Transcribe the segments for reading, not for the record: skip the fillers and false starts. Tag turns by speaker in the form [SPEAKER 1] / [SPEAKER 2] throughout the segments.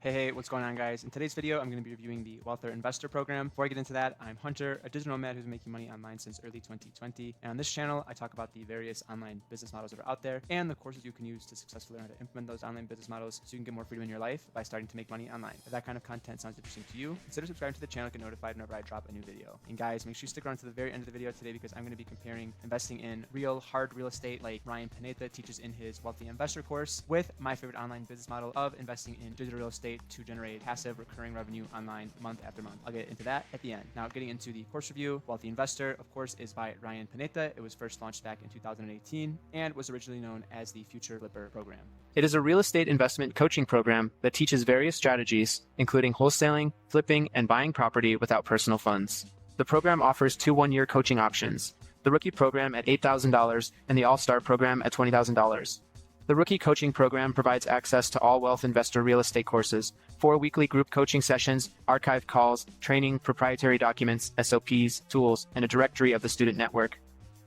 [SPEAKER 1] Hey, what's going on, guys? In today's video, I'm going to be reviewing the Wealthier Investor Program. Before I get into that, I'm Hunter, a digital nomad who's been making money online since early 2020. And on this channel, I talk about the various online business models that are out there and the courses you can use to successfully learn how to implement those online business models so you can get more freedom in your life by starting to make money online. If that kind of content sounds interesting to you, consider subscribing to the channel to get notified whenever I drop a new video. And guys, make sure you stick around to the very end of the video today because I'm going to be comparing investing in real, hard real estate like Ryan Pineda teaches in his Wealthy Investor course with my favorite online business model of investing in digital real estate to generate passive recurring revenue online month after month. I'll get into that at the end. Now, getting into the course review, Wealthy Investor, of course, is by Ryan Pineda. It was first launched back in 2018 and was originally known as the Future Flipper program.
[SPEAKER 2] It is a real estate investment coaching program that teaches various strategies, including wholesaling, flipping, and buying property without personal funds. The program offers two one-year coaching options, the Rookie program at $8,000 and the All-Star program at $20,000. The Rookie Coaching Program provides access to all Wealth Investor real estate courses, 4 weekly group coaching sessions, archived calls, training, proprietary documents, SOPs, tools, and a directory of the student network.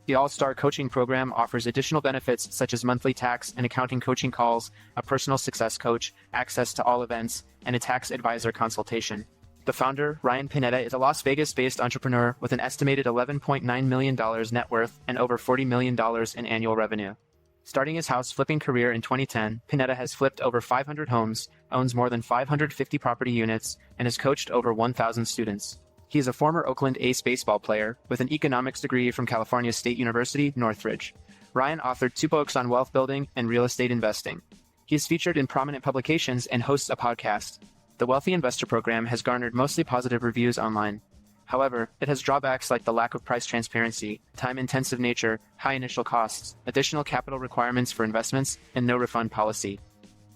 [SPEAKER 2] The All-Star Coaching Program offers additional benefits such as monthly tax and accounting coaching calls, a personal success coach, access to all events, and a tax advisor consultation. The founder, Ryan Pineda, is a Las Vegas-based entrepreneur with an estimated $11.9 million net worth and over $40 million in annual revenue. Starting his house flipping career in 2010, Pineda has flipped over 500 homes, owns more than 550 property units, and has coached over 1,000 students. He is a former Oakland A's baseball player with an economics degree from California State University, Northridge. Ryan authored 2 books on wealth building and real estate investing. He is featured in prominent publications and hosts a podcast. The Wealthy Investor Program has garnered mostly positive reviews online. However, it has drawbacks like the lack of price transparency, time-intensive nature, high initial costs, additional capital requirements for investments, and no refund policy.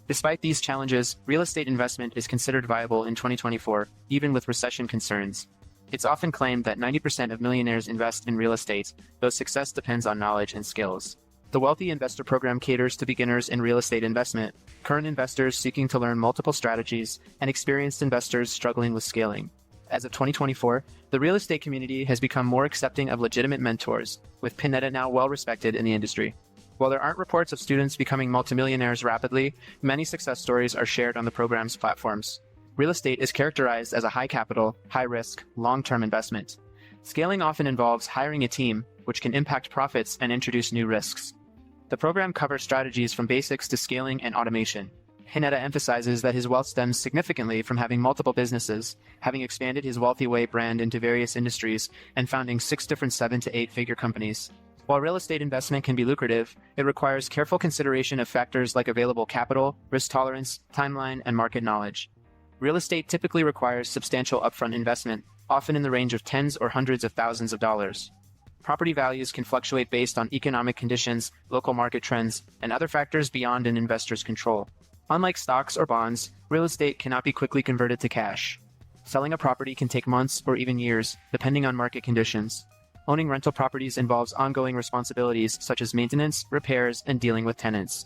[SPEAKER 2] Despite these challenges, real estate investment is considered viable in 2024, even with recession concerns. It's often claimed that 90% of millionaires invest in real estate, though success depends on knowledge and skills. The Wealthy Investor Program caters to beginners in real estate investment, current investors seeking to learn multiple strategies, and experienced investors struggling with scaling. As of 2024, the real estate community has become more accepting of legitimate mentors, with Pineda now well respected in the industry. While there aren't reports of students becoming multimillionaires rapidly, many success stories are shared on the program's platforms. Real estate is characterized as a high capital, high risk, long-term investment. Scaling often involves hiring a team, which can impact profits and introduce new risks. The program covers strategies from basics to scaling and automation. Pineda emphasizes that his wealth stems significantly from having multiple businesses, having expanded his Wealthy Way brand into various industries, and founding 6 different 7- to 8-figure companies. While real estate investment can be lucrative, it requires careful consideration of factors like available capital, risk tolerance, timeline, and market knowledge. Real estate typically requires substantial upfront investment, often in the range of tens or hundreds of thousands of dollars. Property values can fluctuate based on economic conditions, local market trends, and other factors beyond an investor's control. Unlike stocks or bonds, real estate cannot be quickly converted to cash. Selling a property can take months or even years, depending on market conditions. Owning rental properties involves ongoing responsibilities such as maintenance, repairs, and dealing with tenants.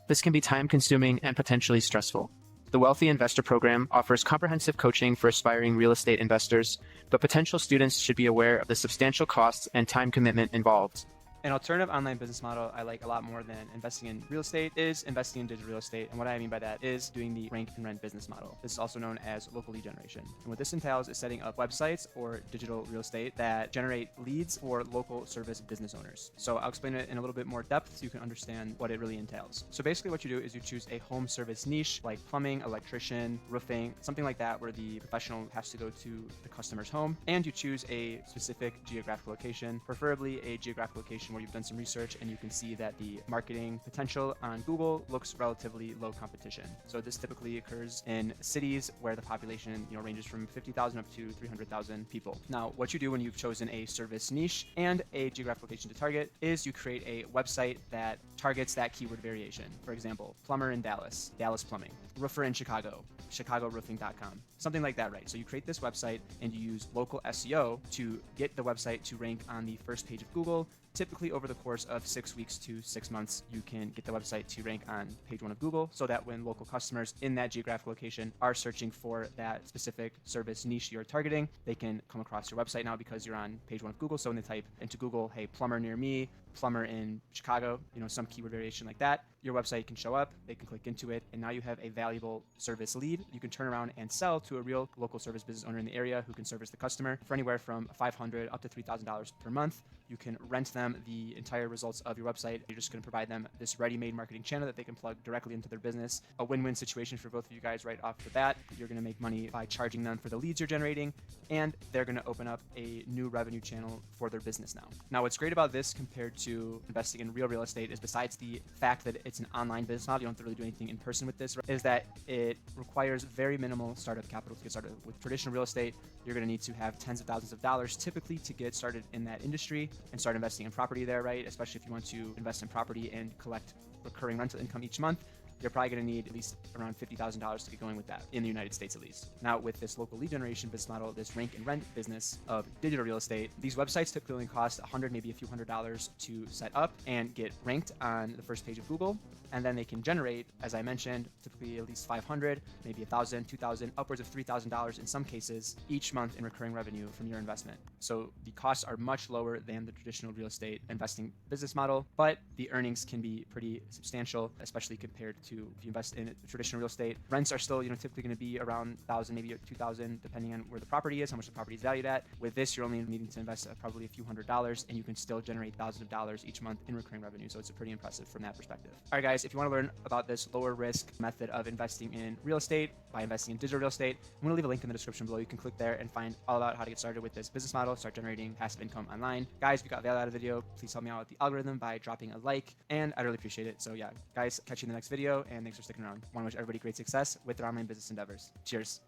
[SPEAKER 2] This can be time-consuming and potentially stressful. The Wealthy Investor Program offers comprehensive coaching for aspiring real estate investors, but potential students should be aware of the substantial costs and time commitment involved.
[SPEAKER 1] An alternative online business model I like a lot more than investing in real estate is investing in digital real estate. And what I mean by that is doing the rank and rent business model. This is also known as local lead generation. And what this entails is setting up websites or digital real estate that generate leads for local service business owners. So I'll explain it in a little bit more depth so you can understand what it really entails. So basically what you do is you choose a home service niche like plumbing, electrician, roofing, something like that where the professional has to go to the customer's home. And you choose a specific geographic location, preferably a geographic location where you've done some research and you can see that the marketing potential on Google looks relatively low competition. So this typically occurs in cities where the population ranges from 50,000 up to 300,000 people. Now, what you do when you've chosen a service niche and a geographic location to target is you create a website that targets that keyword variation. For example, plumber in Dallas, Dallas plumbing, roofer in Chicago, chicago-roofing.com, something like that, right? So you create this website and you use local SEO to get the website to rank on the first page of Google. Typically over the course of 6 weeks to 6 months, you can get the website to rank on page 1 of Google so that when local customers in that geographic location are searching for that specific service niche you're targeting, they can come across your website now because you're on page 1 of Google. So when they type into Google, hey, plumber near me, plumber in Chicago, some keyword variation like that, your website can show up, they can click into it, and now you have a valuable service lead you can turn around and sell to a real local service business owner in the area who can service the customer for anywhere from $500 up to $3,000 per month. You can rent them the entire results of your website. You're just going to provide them this ready-made marketing channel that they can plug directly into their business. A win-win situation for both of you guys right off the bat. You're going to make money by charging them for the leads you're generating, and they're going to open up a new revenue channel for their business now. Now, what's great about this compared to investing in real estate is, besides the fact that it's an online business model, you don't have to really do anything in person with this, is that it requires very minimal startup capital to get started. With traditional real estate, you're going to need to have tens of thousands of dollars typically to get started in that industry and start investing in property there, right? Especially if you want to invest in property and collect recurring rental income each month. You're probably going to need at least around $50,000 to get going with that in the United States, at least. Now, with this local lead generation business model, this rank and rent business of digital real estate, these websites typically only cost $100, maybe a few $100s to set up and get ranked on the first page of Google. And then they can generate, as I mentioned, typically at least 500, maybe 1,000, 2,000, upwards of $3,000 in some cases each month in recurring revenue from your investment. So the costs are much lower than the traditional real estate investing business model, but the earnings can be pretty substantial, especially compared to if you invest in traditional real estate. Rents are still, typically going to be around 1,000, maybe 2,000, depending on where the property is, how much the property is valued at. With this, you're only needing to invest probably a few $100s, and you can still generate thousands of dollars each month in recurring revenue. So it's pretty impressive from that perspective. All right, guys, if you want to learn about this lower risk method of investing in real estate by investing in digital real estate, I'm going to leave a link in the description below. You can click there and find all about how to get started with this business model, start generating passive income online. Guys, if you got value out of the video, please help me out with the algorithm by dropping a like, and I'd really appreciate it. So yeah, guys, catch you in the next video, and thanks for sticking around. Want to wish everybody great success with their online business endeavors. Cheers.